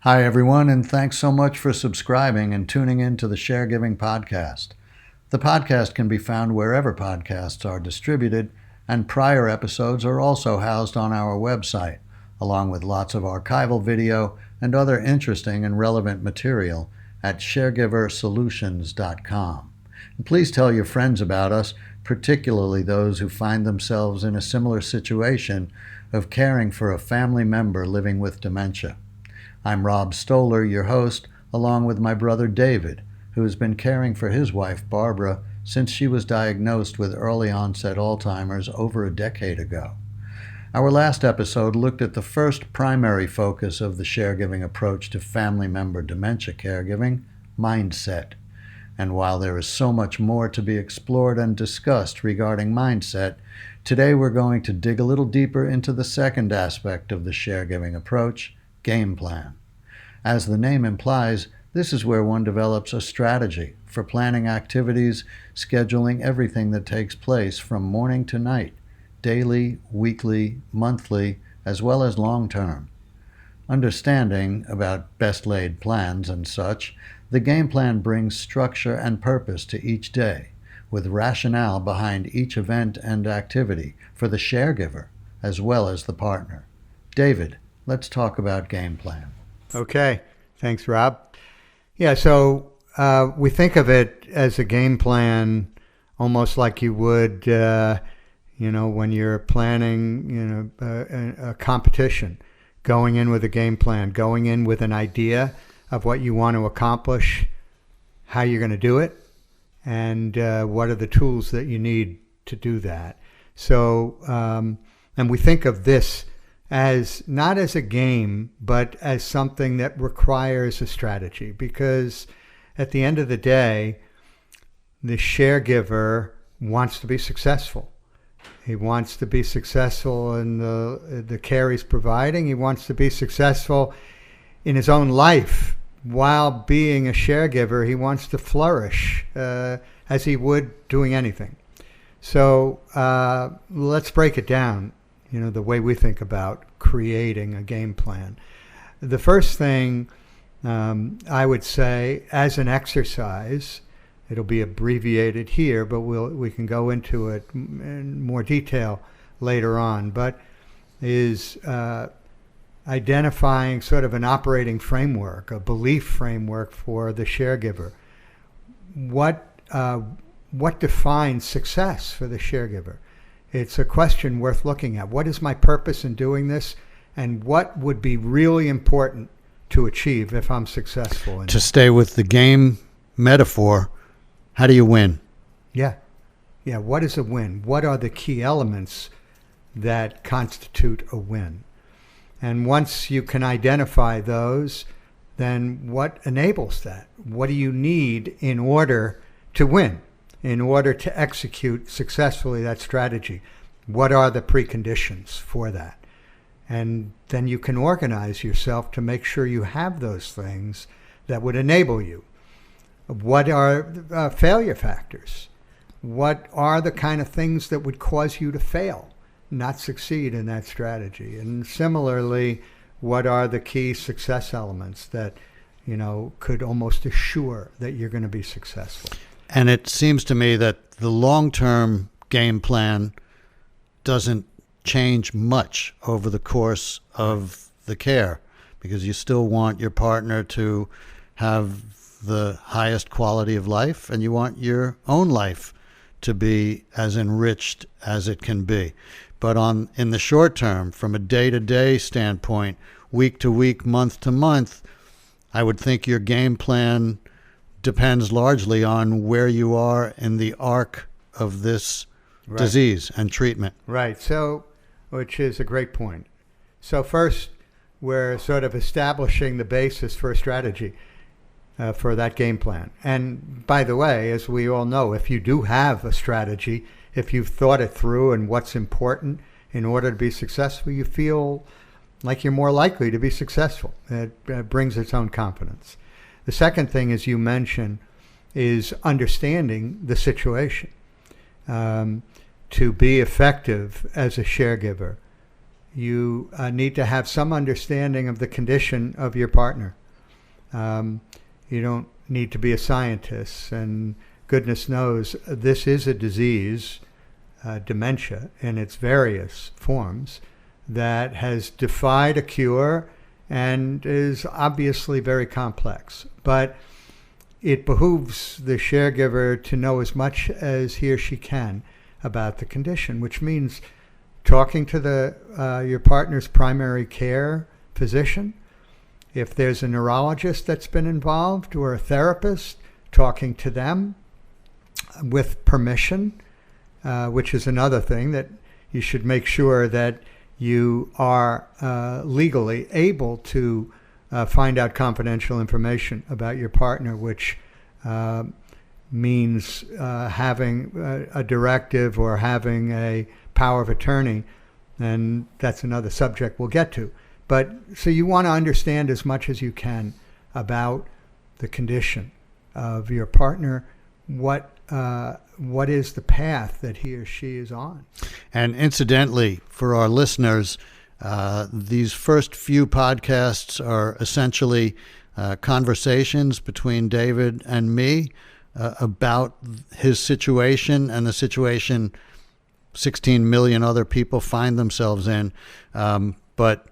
Hi, everyone, and thanks so much for subscribing and tuning in to the Share.Giving podcast. The podcast can be found wherever podcasts are distributed, and prior episodes are also housed on our website, along with lots of archival video and other interesting and relevant material at SharegiverSolutions.com. And please tell your friends about us, particularly those who find themselves in a similar situation of caring for a family member living with dementia. I'm Rob Stoller, your host, along with my brother David, who has been caring for his wife Barbara since she was diagnosed with early onset Alzheimer's over a decade ago. Our last episode looked at the first primary focus of the Share.Giving approach to family member dementia caregiving, mindset. And while there is so much more to be explored and discussed regarding mindset, today we're going to dig a little deeper into the second aspect of the Share.Giving approach, game plan. As the name implies, this is where one develops a strategy for planning activities, scheduling everything that takes place from morning to night, daily, weekly, monthly, as well as long-term. Understanding about best laid plans and such, the game plan brings structure and purpose to each day, with rationale behind each event and activity for the sharegiver as well as the partner. David, let's talk about game plan. Okay, thanks, Rob. Yeah, so we think of it as a game plan almost like you would, when you're planning, a competition, going in with a game plan, going in with an idea of what you want to accomplish, how you're going to do it, and what are the tools that you need to do that. So, and we think of this as not as a game, but as something that requires a strategy, because at the end of the day, the sharegiver wants to be successful. He wants to be successful in the care he's providing. He wants to be successful in his own life. While being a sharegiver, he wants to flourish as he would doing anything. So let's break it down, the way we think about creating a game plan. The first thing I would say, as an exercise, it'll be abbreviated here, but we can go into it in more detail later on, but is identifying sort of an operating framework, a belief framework for the sharegiver. What defines success for the sharegiver? It's a question worth looking at. What is my purpose in doing this? And what would be really important to achieve if I'm successful in it? To stay with the game metaphor, how do you win? Yeah. What is a win? What are the key elements that constitute a win? And once you can identify those, then what enables that? What do you need in order to win? In order to execute successfully that strategy? What are the preconditions for that? And then you can organize yourself to make sure you have those things that would enable you. What are failure factors? What are the kind of things that would cause you to fail, not succeed in that strategy? And similarly, what are the key success elements that, could almost assure that you're going to be successful? And it seems to me that the long-term game plan doesn't change much over the course of the care, because you still want your partner to have the highest quality of life, and you want your own life to be as enriched as it can be. But in the short term, from a day-to-day standpoint, week to week, month to month, I would think your game plan depends largely on where you are in the arc of this disease and treatment. Right. So, which is a great point. So first, we're sort of establishing the basis for a strategy for that game plan. And by the way, as we all know, if you do have a strategy, if you've thought it through and what's important in order to be successful, you feel like you're more likely to be successful. It brings its own confidence. The second thing, as you mentioned, is understanding the situation. To be effective as a sharegiver, you need to have some understanding of the condition of your partner. You don't need to be a scientist, and goodness knows this is a disease, dementia in its various forms, that has defied a cure and is obviously very complex. But it behooves the sharegiver to know as much as he or she can about the condition, which means talking to your partner's primary care physician. If there's a neurologist that's been involved or a therapist, talking to them with permission, which is another thing that you should make sure that you are legally able to find out confidential information about your partner, which means having a directive or having a power of attorney, and that's another subject we'll get to. But so you want to understand as much as you can about the condition of your partner, what is the path that he or she is on. And incidentally, for our listeners, these first few podcasts are essentially conversations between David and me about his situation and the situation 16 million other people find themselves in. But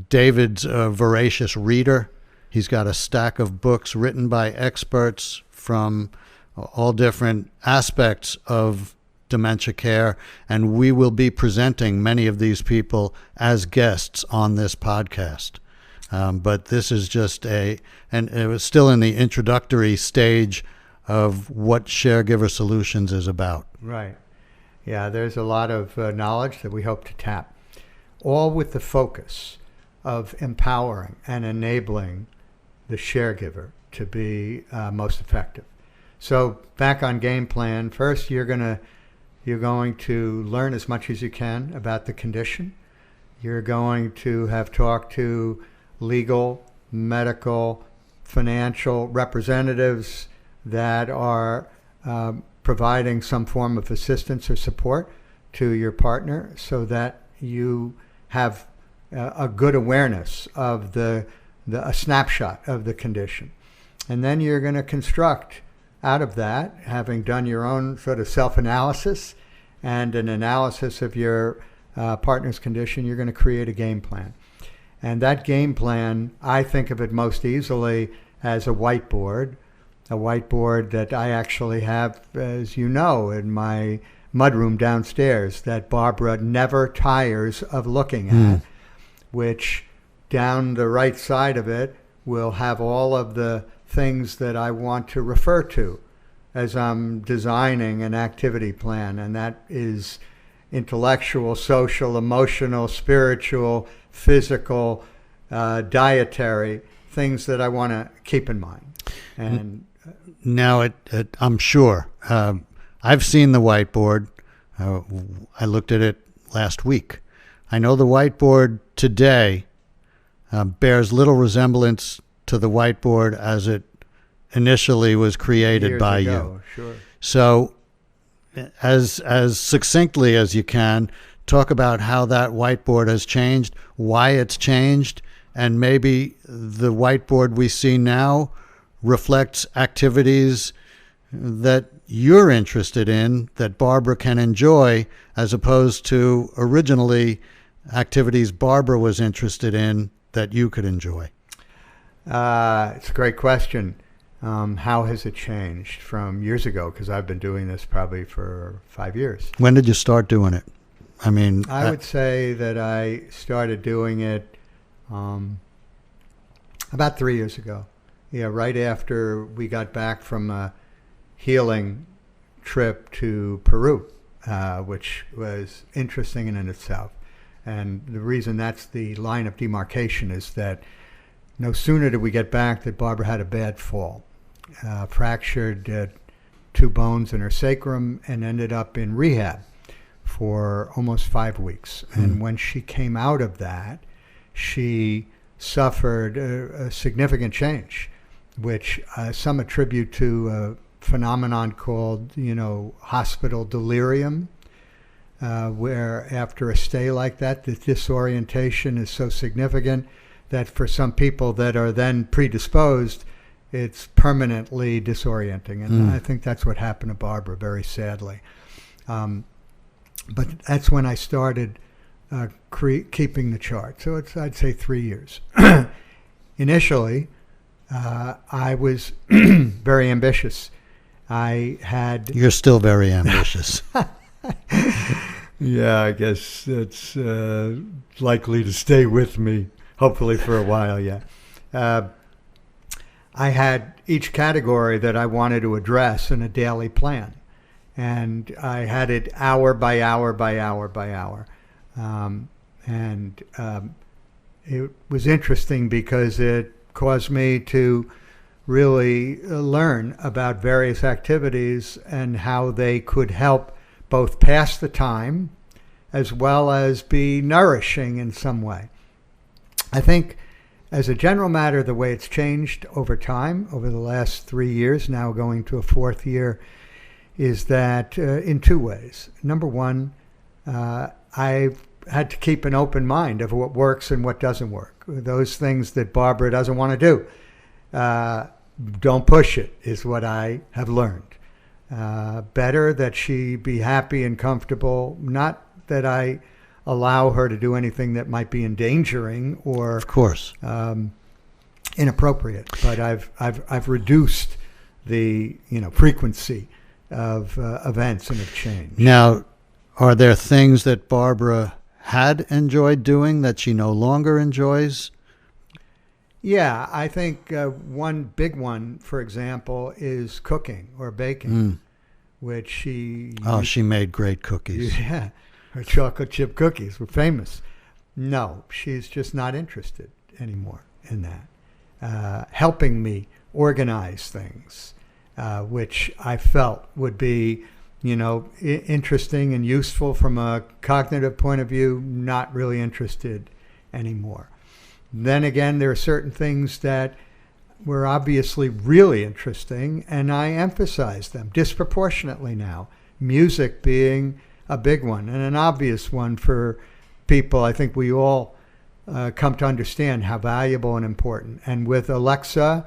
David's a voracious reader. He's got a stack of books written by experts from all different aspects of dementia care, and we will be presenting many of these people as guests on this podcast. But this is just and it was still in the introductory stage of what Sharegiver Solutions is about. Right. Yeah, there's a lot of knowledge that we hope to tap, all with the focus of empowering and enabling the sharegiver to be most effective. So back on game plan, first you're going to learn as much as you can about the condition. You're going to have talked to legal, medical, financial representatives that are providing some form of assistance or support to your partner, so that you have a good awareness of a snapshot of the condition. And then you're going to construct out of that, having done your own sort of self-analysis and an analysis of your partner's condition, you're going to create a game plan. And that game plan, I think of it most easily as a whiteboard that I actually have, as you know, in my mudroom downstairs, that Barbara never tires of looking at, which down the right side of it will have all of the things that I want to refer to as I'm designing an activity plan. And that is intellectual, social, emotional, spiritual, physical, dietary, things that I want to keep in mind. And now, I'm sure, I've seen the whiteboard. I looked at it last week. I know the whiteboard today bears little resemblance to the whiteboard as it initially was created years by ago, you. Sure. So as succinctly as you can, talk about how that whiteboard has changed, why it's changed, and maybe the whiteboard we see now reflects activities that you're interested in that Barbara can enjoy, as opposed to originally activities Barbara was interested in that you could enjoy. It's a great question. How has it changed from years ago? Because I've been doing this probably for 5 years. When did you start doing it? I mean, I would say that I started doing it about 3 years ago. Yeah, right after we got back from a healing trip to Peru, which was interesting in itself. And the reason that's the line of demarcation is that no sooner did we get back that Barbara had a bad fall, fractured 2 bones in her sacrum, and ended up in rehab for almost 5 weeks. And when she came out of that, she suffered a significant change, which some attribute to a phenomenon called, hospital delirium. where after a stay like that, the disorientation is so significant that for some people that are then predisposed, it's permanently disorienting. And I think that's what happened to Barbara, very sadly. But that's when I started keeping the chart. So it's, I'd say, 3 years. Initially, I was very ambitious. You're still very ambitious. Yeah, I guess that's likely to stay with me, hopefully for a while, yeah. I had each category that I wanted to address in a daily plan. And I had it hour by hour by hour by hour. It was interesting because it caused me to really learn about various activities and how they could help both pass the time as well as be nourishing in some way. I think as a general matter, the way it's changed over time, over the last 3 years, now going to a 4th year, is that in 2 ways. Number one, I've had to keep an open mind of what works and what doesn't work. Those things that Barbara doesn't want to do, don't push it, is what I have learned. Better that she be happy and comfortable, not that I allow her to do anything that might be endangering or, of course, inappropriate. But I've reduced the frequency of events and of change. Now, are there things that Barbara had enjoyed doing that she no longer enjoys? Yeah, I think one big one, for example, is cooking or baking, which she... Oh, she made great cookies. Yeah, her chocolate chip cookies were famous. No, she's just not interested anymore in that. Helping me organize things, which I felt would be, interesting and useful from a cognitive point of view, not really interested anymore. Then again, there are certain things that were obviously really interesting, and I emphasize them disproportionately now. Music being a big one and an obvious one for people. I think we all come to understand how valuable and important. And with Alexa,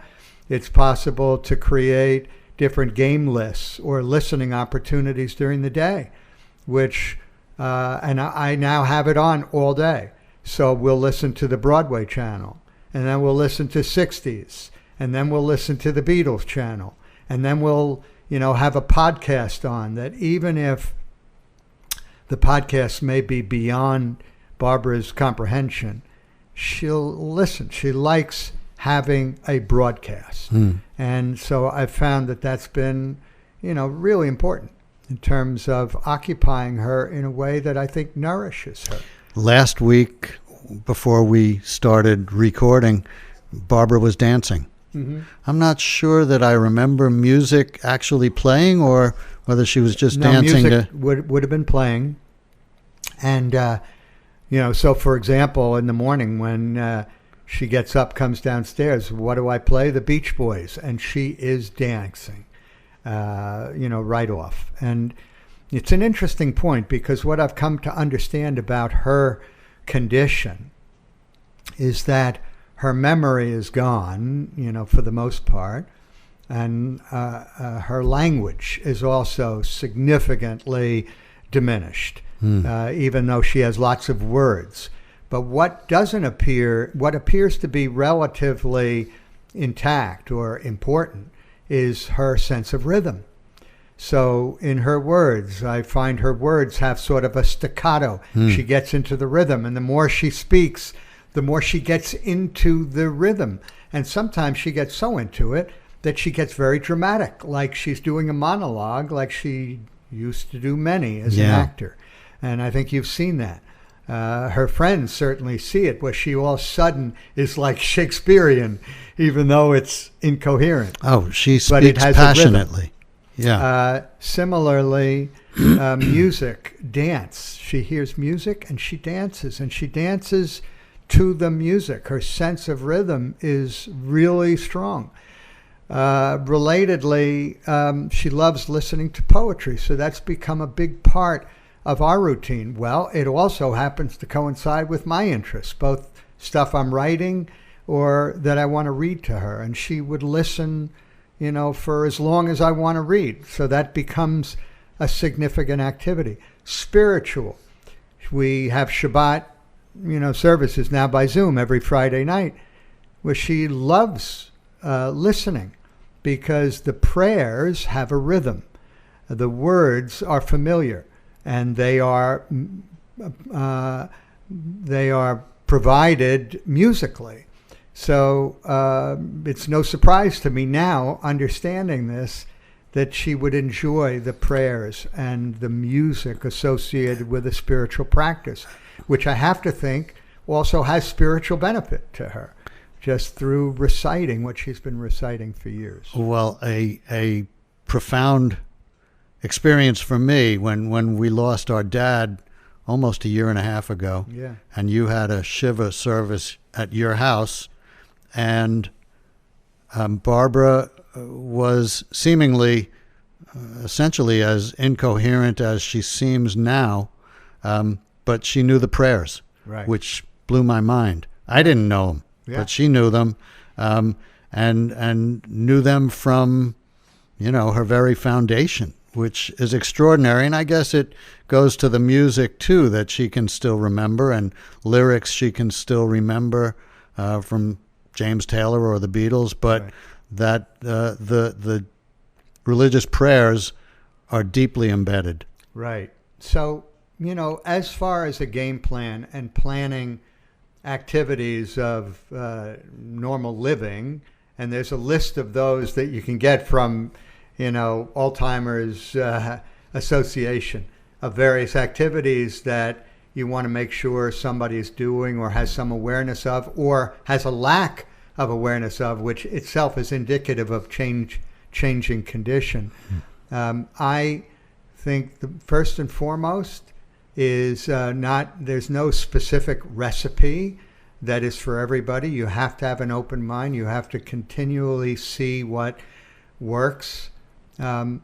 it's possible to create different game lists or listening opportunities during the day, which, and I now have it on all day. So we'll listen to the Broadway channel, and then we'll listen to 60s, and then we'll listen to the Beatles channel, and then we'll, have a podcast on that. Even if the podcast may be beyond Barbara's comprehension, she'll listen. She likes having a broadcast. And so I've found that that's been, really important in terms of occupying her in a way that I think nourishes her. Last week, before we started recording, Barbara was dancing. I'm not sure that I remember music actually playing or whether she was just dancing. Music would have been playing. And, so for example, in the morning when she gets up, comes downstairs, what do I play? The Beach Boys. And she is dancing, right off. And it's an interesting point because what I've come to understand about her condition is that her memory is gone, for the most part, and her language is also significantly diminished, even though she has lots of words. But what appears to be relatively intact or important is her sense of rhythm. So in her words, I find her words have sort of a staccato. She gets into the rhythm, and the more she speaks, the more she gets into the rhythm. And sometimes she gets so into it that she gets very dramatic, like she's doing a monologue, like she used to do many as an actor. And I think you've seen that. Her friends certainly see it, where she all of a sudden is like Shakespearean, even though it's incoherent. Oh, she speaks passionately. Yeah. Similarly, music, dance. She hears music and she dances to the music. Her sense of rhythm is really strong. Relatedly, she loves listening to poetry, so that's become a big part of our routine? Well, it also happens to coincide with my interests, both stuff I'm writing or that I want to read to her. And she would listen, for as long as I want to read. So that becomes a significant activity. Spiritual. We have Shabbat, services now by Zoom every Friday night, where she loves listening because the prayers have a rhythm. The words are familiar, and they are provided musically. So it's no surprise to me now, understanding this, that she would enjoy the prayers and the music associated with a spiritual practice, which I have to think also has spiritual benefit to her, just through reciting what she's been reciting for years. Well, a profound experience for me when we lost our dad almost a year and a half ago. Yeah. And you had a Shiva service at your house, and Barbara was seemingly essentially as incoherent as she seems now, but she knew the prayers, right, which blew my mind. I didn't know them, but she knew them, and knew them from, her very foundation, which is extraordinary. And I guess it goes to the music too, that she can still remember, and lyrics she can still remember from James Taylor or the Beatles, but right, that the religious prayers are deeply embedded. Right. So, as far as a game plan and planning activities of normal living, and there's a list of those that you can get from, Alzheimer's Association, of various activities that you want to make sure somebody's doing or has some awareness of, or has a lack of awareness of, which itself is indicative of changing condition. I think the first and foremost is there's no specific recipe that is for everybody. You have to have an open mind. You have to continually see what works. And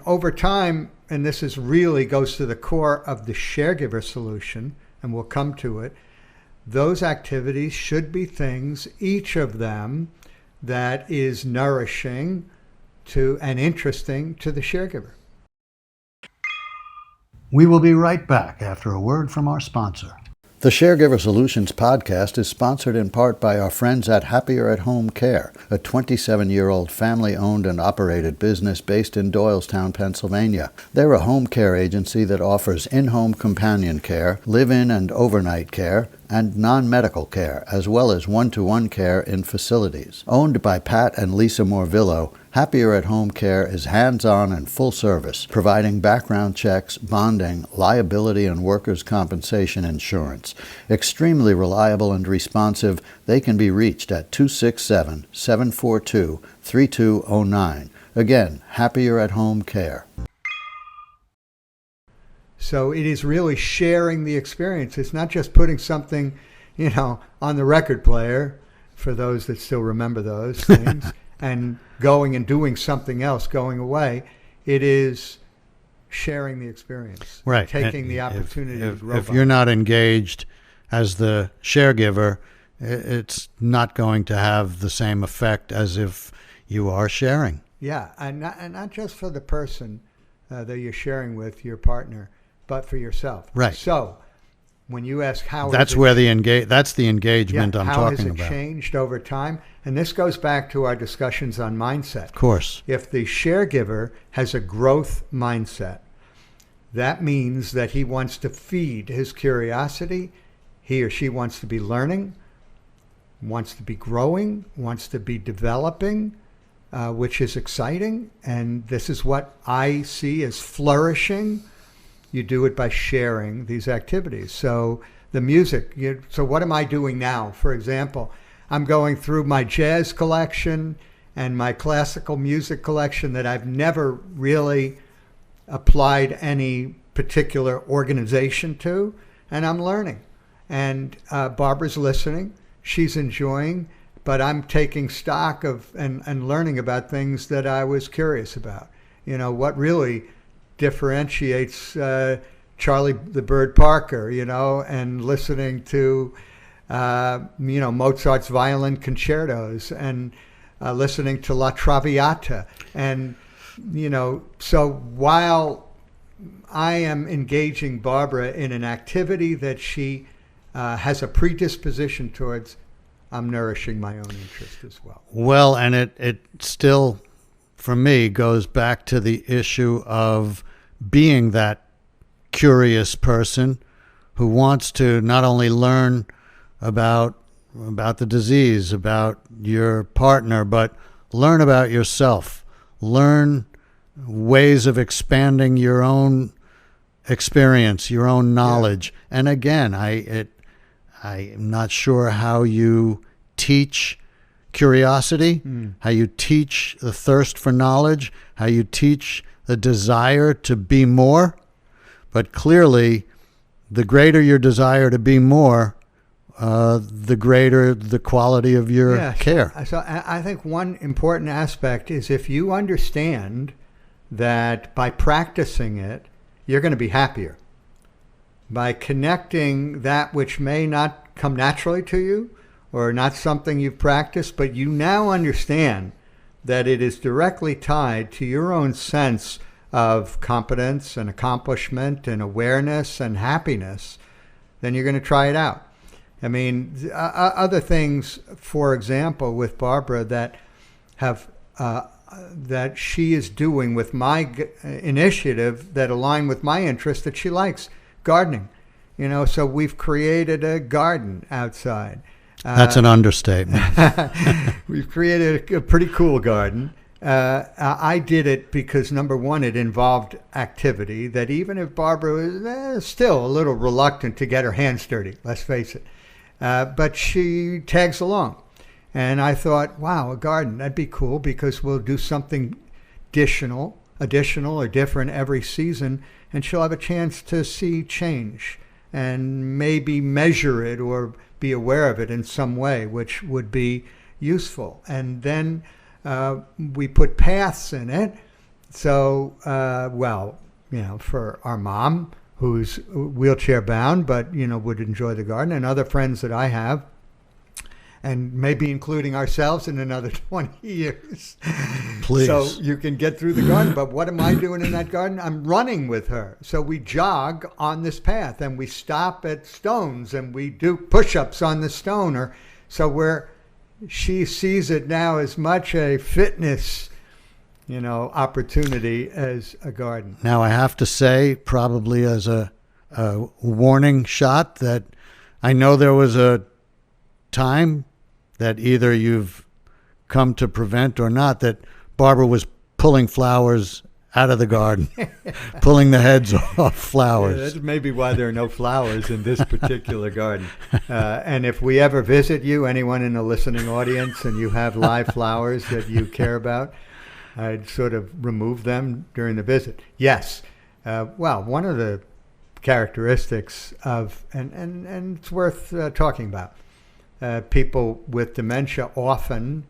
over time, and this is really goes to the core of the Sharegiver solution, and we'll come to it, those activities should be things, each of them, that is nourishing to and interesting to the sharegiver. We will be right back after a word from our sponsor. The Sharegiver Solutions podcast is sponsored in part by our friends at Happier at Home Care, a 27-year-old family-owned and operated business based in Doylestown, Pennsylvania. They're a home care agency that offers in-home companion care, live-in and overnight care, and non-medical care, as well as one-to-one care in facilities. Owned by Pat and Lisa Morvillo, Happier at Home Care is hands-on and full service, providing background checks, bonding, liability, and workers' compensation insurance. Extremely reliable and responsive, they can be reached at 267-742-3209. Again, Happier at Home Care. So it is really sharing the experience. It's not just putting something, on the record player, for those that still remember those things, and going and doing something else, going away. It is sharing the experience. Right. Taking the opportunity to grow. If you're not engaged as the sharegiver, it's not going to have the same effect as if you are sharing. Yeah, and not just for the person that you're sharing with, your partner, but for yourself. Right. So when you ask how that's where that's the engagement I'm talking about. How has it changed over time? And this goes back to our discussions on mindset. Of course. If the sharegiver has a growth mindset, that means that he wants to feed his curiosity. He or she wants to be learning, wants to be growing, wants to be developing, which is exciting. And this is what I see as flourishing. You do it by sharing these activities. So the music, so what am I doing now? For example, I'm going through my jazz collection and my classical music collection that I've never really applied any particular organization to, and I'm learning. And Barbara's listening, she's enjoying, but I'm taking stock of and learning about things that I was curious about. What really differentiates Charlie the Bird Parker, and listening to, Mozart's violin concertos and listening to La Traviata. And, so while I am engaging Barbara in an activity that she has a predisposition towards, I'm nourishing my own interest as well. Well, and it still, for me, goes back to the issue of being that curious person who wants to not only learn about the disease, about your partner, but learn about yourself, learn ways of expanding your own experience, your own knowledge. Yeah. And again, I'm not sure how you teach curiosity, how you teach the thirst for knowledge, how you teach the desire to be more. But clearly, the greater your desire to be more, the greater the quality of your care. So I think one important aspect is if you understand that by practicing it, you're going to be happier. By connecting that which may not come naturally to you or not something you've practiced, but you now understand that it is directly tied to your own sense of competence and accomplishment and awareness and happiness, then you're going to try it out. I mean, other things, for example, with Barbara that have that she is doing with my initiative that align with my interest that she likes, gardening. So we've created a garden outside. That's an understatement. We've created a pretty cool garden. I did it because, number one, it involved activity that even if Barbara was still a little reluctant to get her hands dirty, let's face it, but she tags along. And I thought, wow, a garden, that'd be cool because we'll do something additional or different every season, and she'll have a chance to see change and maybe measure it or be aware of it in some way, which would be useful. And then we put paths in it. So, for our mom, who's wheelchair bound, but, would enjoy the garden, and other friends that I have, and maybe including ourselves in another 20 years. Please. So you can get through the garden. But what am I doing in that garden? I'm running with her. So we jog on this path and we stop at stones and we do push-ups on the stone. She sees it now as much a fitness, opportunity as a garden. Now I have to say, probably as a warning shot, that I know there was a time that either you've come to prevent or not, that Barbara was pulling flowers out of the garden, pulling the heads off flowers. Yeah, that's maybe why there are no flowers in this particular garden. And if we ever visit you, anyone in the listening audience, and you have live flowers that you care about, I'd sort of remove them during the visit. Yes. One of the characteristics of, and it's worth talking about, people with dementia often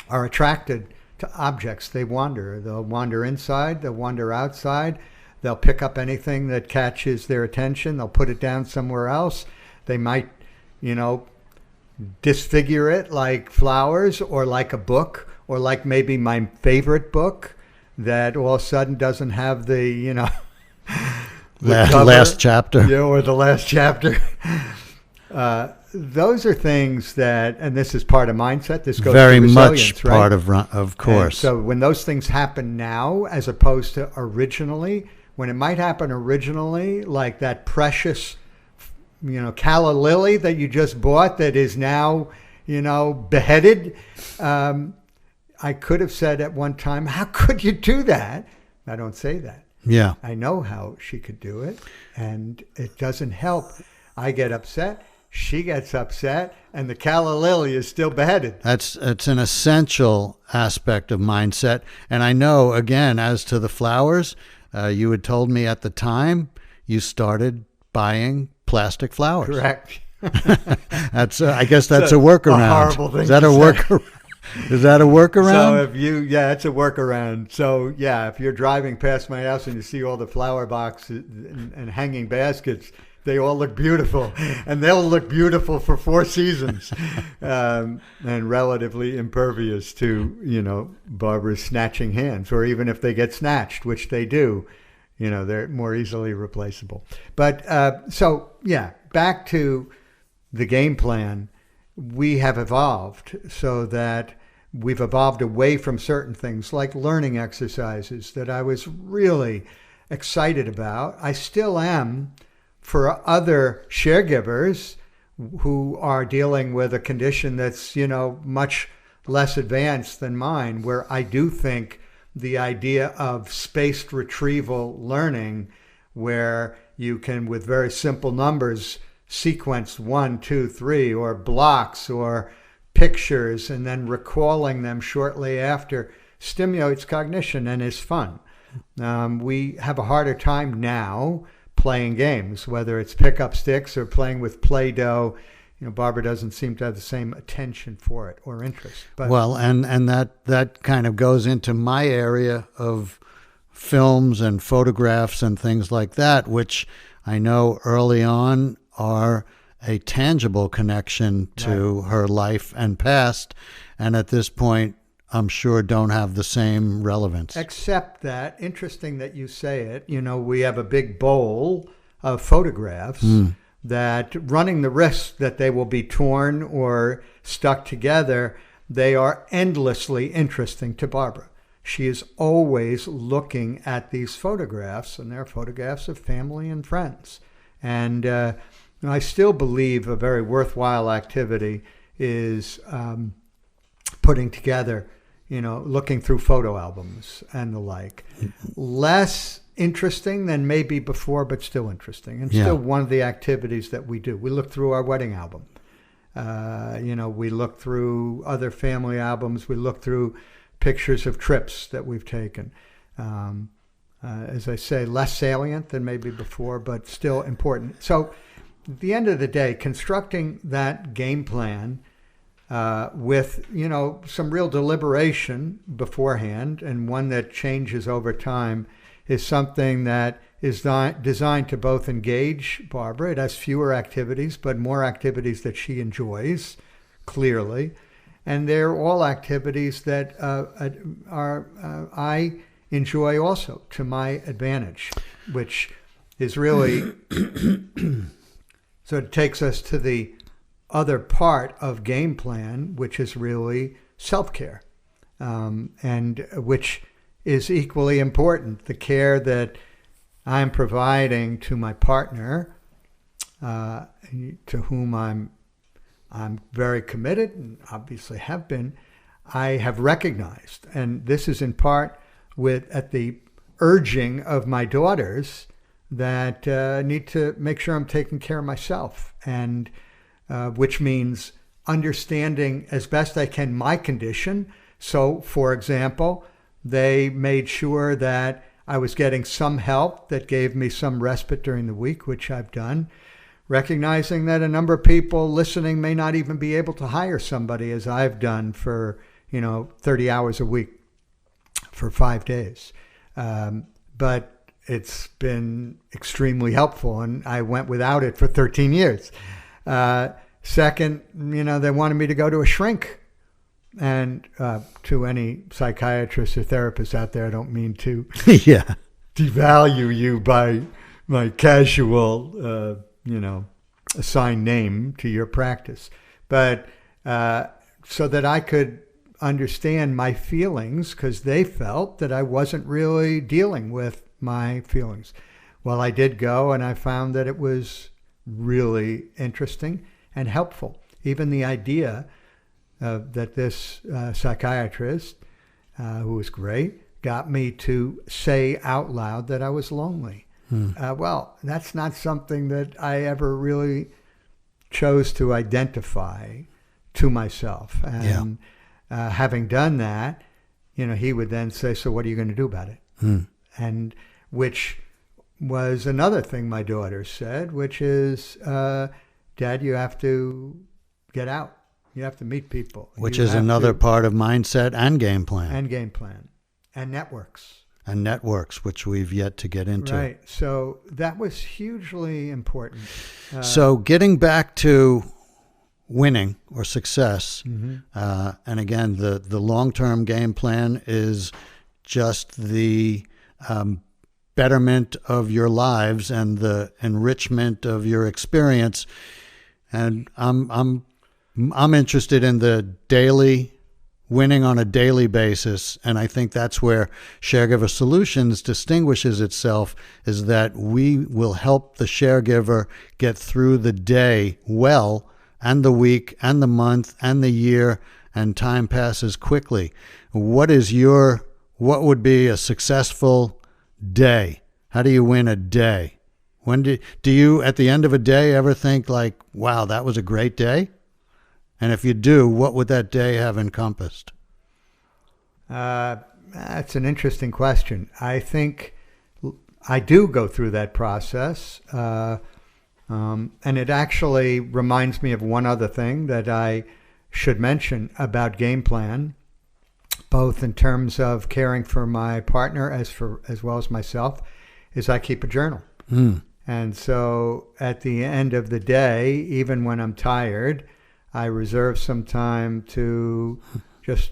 are attracted to objects. They wander. They'll wander inside. They'll wander outside. They'll pick up anything that catches their attention. They'll put it down somewhere else. They might, disfigure it like flowers or like a book or like maybe my favorite book that all of a sudden doesn't have the, last chapter. Yeah, or the last chapter. Those are things that, and this is part of mindset. This goes very to much right? part of course. And so when those things happen now, as opposed to originally, when it might happen originally, like that precious, calla lily that you just bought that is now, beheaded. I could have said at one time, "How could you do that?" I don't say that. Yeah, I know how she could do it, and it doesn't help. I get upset. She gets upset, and the calla lily is still beheaded. It's an essential aspect of mindset. And I know, again, as to the flowers, you had told me at the time you started buying plastic flowers. Correct. I guess that's a workaround. A horrible thing. Is that a workaround? Is that a workaround? So it's a workaround. So yeah, if you're driving past my house and you see all the flower boxes and hanging baskets, they all look beautiful, and they'll look beautiful for 4 seasons, and relatively impervious to Barbara's snatching hands, or even if they get snatched, which they do, they're more easily replaceable. But so yeah, back to the game plan. We have evolved so that we've evolved away from certain things like learning exercises that I was really excited about. I still am for other sharegivers who are dealing with a condition that's, much less advanced than mine, where I do think the idea of spaced retrieval learning, where you can, with very simple numbers, sequence 1, 2, 3, or blocks or pictures, and then recalling them shortly after, stimulates cognition and is fun. We have a harder time now playing games, whether it's pick up sticks or playing with Play-Doh. Barbara doesn't seem to have the same attention for it or interest. But well, and that kind of goes into my area of films and photographs and things like that, which I know early on are a tangible connection to her life and past, and at this point, I'm sure don't have the same relevance. Except that, interesting that you say it, we have a big bowl of photographs that, running the risk that they will be torn or stuck together, they are endlessly interesting to Barbara. She is always looking at these photographs, and they're photographs of family and friends. And I still believe a very worthwhile activity is putting together, looking through photo albums and the like. Less interesting than maybe before, but still interesting. And still one of the activities that we do. We look through our wedding album. We look through other family albums. We look through pictures of trips that we've taken. As I say, less salient than maybe before, but still important. So at the end of the day, constructing that game plan with, some real deliberation beforehand, and one that changes over time, is something that is designed to both engage Barbara. It has fewer activities, but more activities that she enjoys, clearly. And they're all activities that I enjoy also, to my advantage, which is really... So it takes us to the other part of game plan, which is really self-care, and which is equally important. The care that I'm providing to my partner, to whom I'm very committed, and obviously have been, I have recognized, and this is in part at the urging of my daughters, that need to make sure I'm taking care of myself, and which means understanding as best I can my condition. So, for example, they made sure that I was getting some help that gave me some respite during the week, which I've done, recognizing that a number of people listening may not even be able to hire somebody, as I've done, for 30 hours a week for 5 days. But it's been extremely helpful, and I went without it for 13 years. Second, they wanted me to go to a shrink. And to any psychiatrists or therapists out there, I don't mean to devalue you by my casual, assigned name to your practice. But so that I could understand my feelings, because they felt that I wasn't really dealing with my feelings. Well, I did go, and I found that it was really interesting and helpful. Even the idea that this psychiatrist, who was great, got me to say out loud that I was lonely. Well, that's not something that I ever really chose to identify to myself. And having done that, he would then say, so what are you going to do about it? And which was another thing my daughter said, which is, Dad, you have to get out. You have to meet people. Which You is have another to- part of mindset and game plan. And game plan. And networks. And networks, which we've yet to get into. Right. So that was hugely important. So getting back to winning or success, and again, the long-term game plan is just the betterment of your lives and the enrichment of your experience. And I'm interested in the daily winning on a daily basis, and I think that's where Sharegiver Solutions distinguishes itself, is that we will help the sharegiver get through the day well, and the week, and the month, and the year, and time passes quickly. What would be a successful day? How do you win a day? When do you, at the end of a day, ever think like, wow, that was a great day? And if you do, what would that day have encompassed? That's an interesting question. I think I do go through that process. And it actually reminds me of one other thing that I should mention about game plan, both in terms of caring for my partner as well as myself, is I keep a journal. And so at the end of the day, even when I'm tired, I reserve some time to just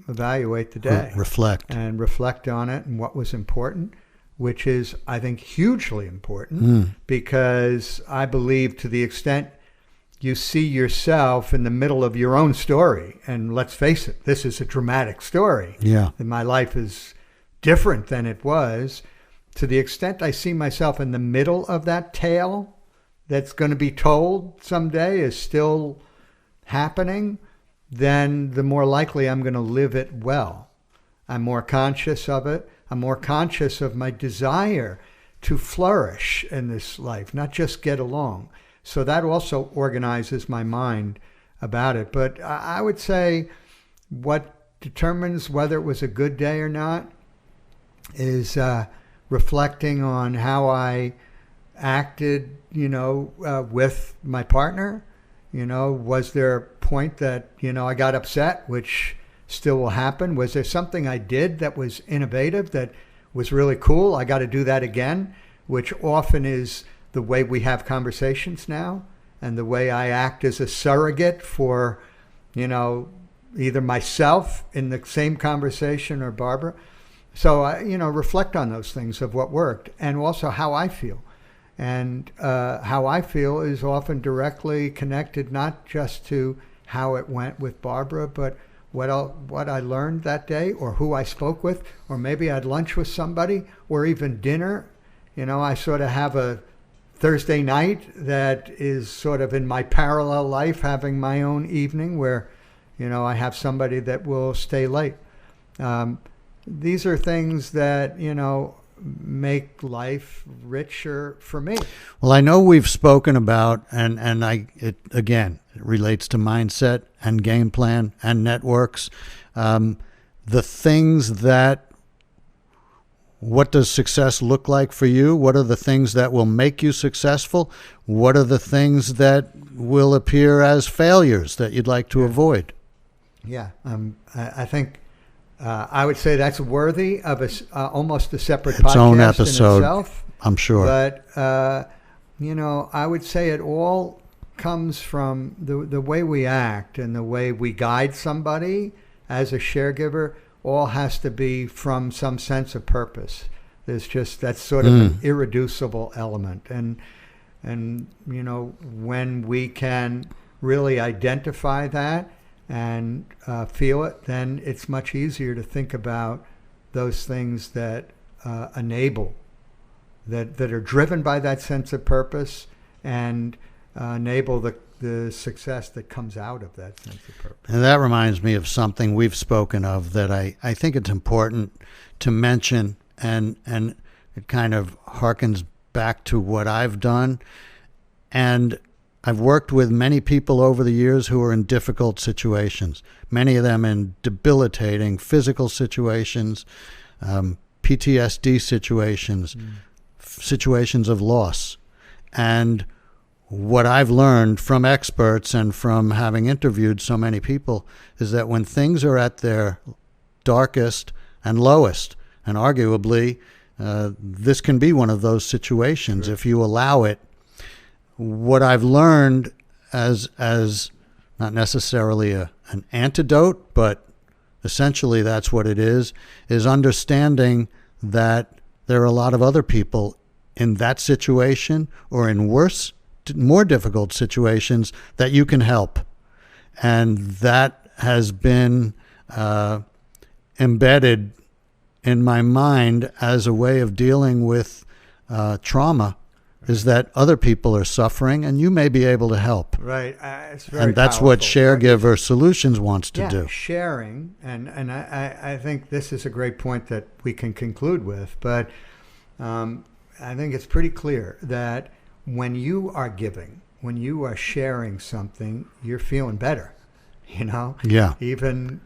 evaluate the day. Reflect. And reflect on it and what was important, which is, I think, hugely important because I believe to the extent you see yourself in the middle of your own story, and let's face it, this is a dramatic story. Yeah. And my life is different than it was. To the extent I see myself in the middle of that tale that's going to be told someday is still happening, then the more likely I'm going to live it well. I'm more conscious of it. I'm more conscious of my desire to flourish in this life, not just get along. So that also organizes my mind about it. But I would say what determines whether it was a good day or not is reflecting on how I acted, with my partner. Was there a point that, I got upset, which still will happen? Was there something I did that was innovative, that was really cool? I got to do that again, which often is the way we have conversations now, and the way I act as a surrogate for, either myself in the same conversation or Barbara. So, reflect on those things of what worked, and also how I feel. And how I feel is often directly connected not just to how it went with Barbara, but what I learned that day, or who I spoke with, or maybe I had lunch with somebody, or even dinner. I sort of have a Thursday night that is sort of in my parallel life, having my own evening where, I have somebody that will stay late. These are things that, make life richer for me. Well, I know we've spoken about, and it relates to mindset and game plan and networks. The things what does success look like for you? What are the things that will make you successful? What are the things that will appear as failures that you'd like to avoid? Yeah, I think I would say that's worthy of almost a separate podcast own episode, in itself. I'm sure. But, I would say it all comes from the way we act and the way we guide somebody as a sharegiver. All has to be from some sense of purpose. That's sort of an irreducible element. And when we can really identify that and feel it, then it's much easier to think about those things that enable, that are driven by that sense of purpose, and enable the success that comes out of that sense of purpose. And that reminds me of something we've spoken of that I think it's important to mention, and it kind of harkens back to what I've done. And I've worked with many people over the years who are in difficult situations, many of them in debilitating physical situations, PTSD situations, situations of loss. And what I've learned from experts and from having interviewed so many people is that when things are at their darkest and lowest, and arguably this can be one of those situations if you allow it, what I've learned as not necessarily an antidote, but essentially that's what it is understanding that there are a lot of other people in that situation or in worse, more difficult situations that you can help. And that has been embedded in my mind as a way of dealing with trauma, is that other people are suffering and you may be able to help. Right. It's very and that's powerful. what Sharegiver Solutions wants to do. Sharing, and I think this is a great point that we can conclude with, but I think it's pretty clear that when you are giving, when you are sharing something, you're feeling better, you know? Yeah. Even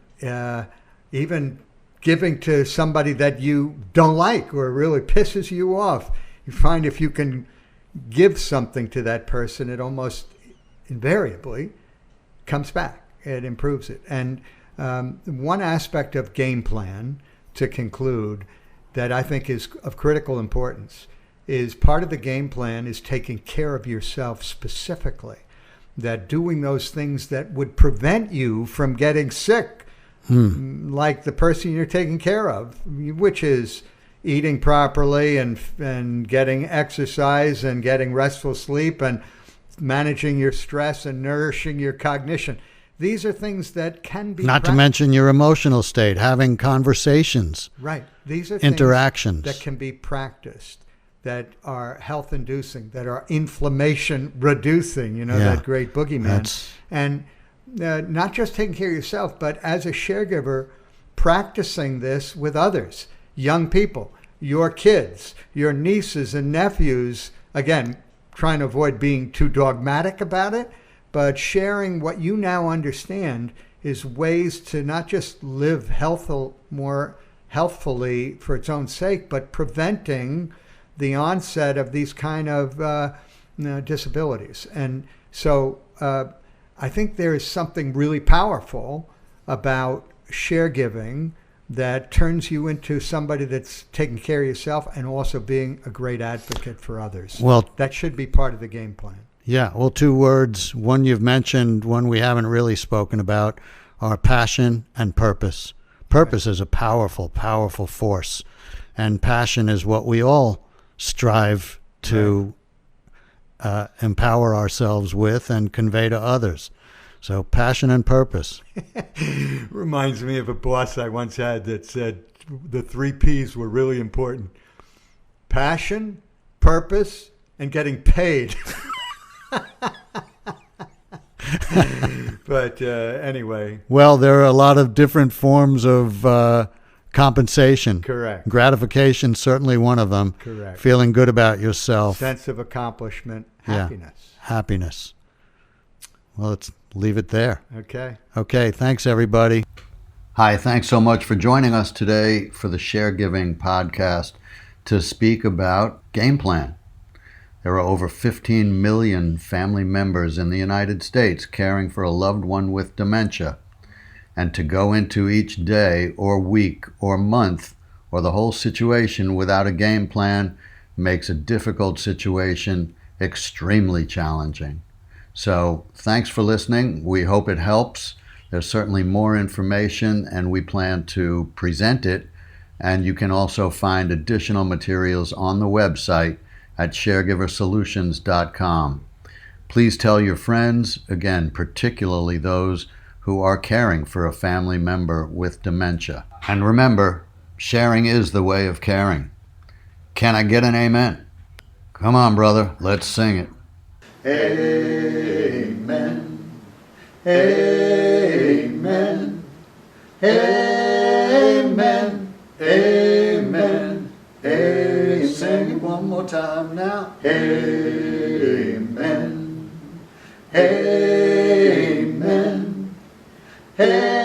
giving to somebody that you don't like or really pisses you off, you find if you can give something to that person, it almost invariably comes back. It improves it. And one aspect of game plan, to conclude, that I think is of critical importance is part of the game plan is taking care of yourself specifically, that doing those things that would prevent you from getting sick, like the person you're taking care of, which is eating properly and getting exercise and getting restful sleep and managing your stress and nourishing your cognition. These are things that can be not to mention your emotional state, having conversations. Right. These are interactions things that can be practiced, that are health inducing, that are inflammation reducing, that great boogeyman. And not just taking care of yourself, but as a sharegiver, practicing this with others, young people, your kids, your nieces and nephews, again, trying to avoid being too dogmatic about it, but sharing what you now understand is ways to not just live more healthfully for its own sake, but preventing the onset of these kind of disabilities. And so I think there is something really powerful about share giving that turns you into somebody that's taking care of yourself and also being a great advocate for others. Well, that should be part of the game plan. Yeah. Well, two words, one you've mentioned, one we haven't really spoken about, are passion and purpose. Purpose is a powerful, powerful force. And passion is what we all strive to empower ourselves with and convey to others. So passion and purpose. Reminds me of a boss I once had that said the 3 P's were really important. Passion, purpose, and getting paid. But anyway. Well, there are a lot of different forms of compensation. Correct. Gratification, certainly one of them. Correct. Feeling good about yourself. Sense of accomplishment. Happiness. Yeah. Happiness. Well, let's leave it there. Okay. Okay. Thanks, everybody. Hi. Thanks so much for joining us today for the Share.Giving podcast to speak about Game Plan. There are over 15 million family members in the United States caring for a loved one with dementia. And to go into each day or week or month or the whole situation without a game plan makes a difficult situation extremely challenging. So thanks for listening. We hope it helps. There's certainly more information and we plan to present it. And you can also find additional materials on the website at SharegiverSolutions.com. Please tell your friends, again, particularly those who are caring for a family member with dementia. And remember, sharing is the way of caring. Can I get an amen? Come on, brother, let's sing it. Amen. Amen. Amen. Amen. Amen. Sing it one more time now. Amen. Amen. Amen.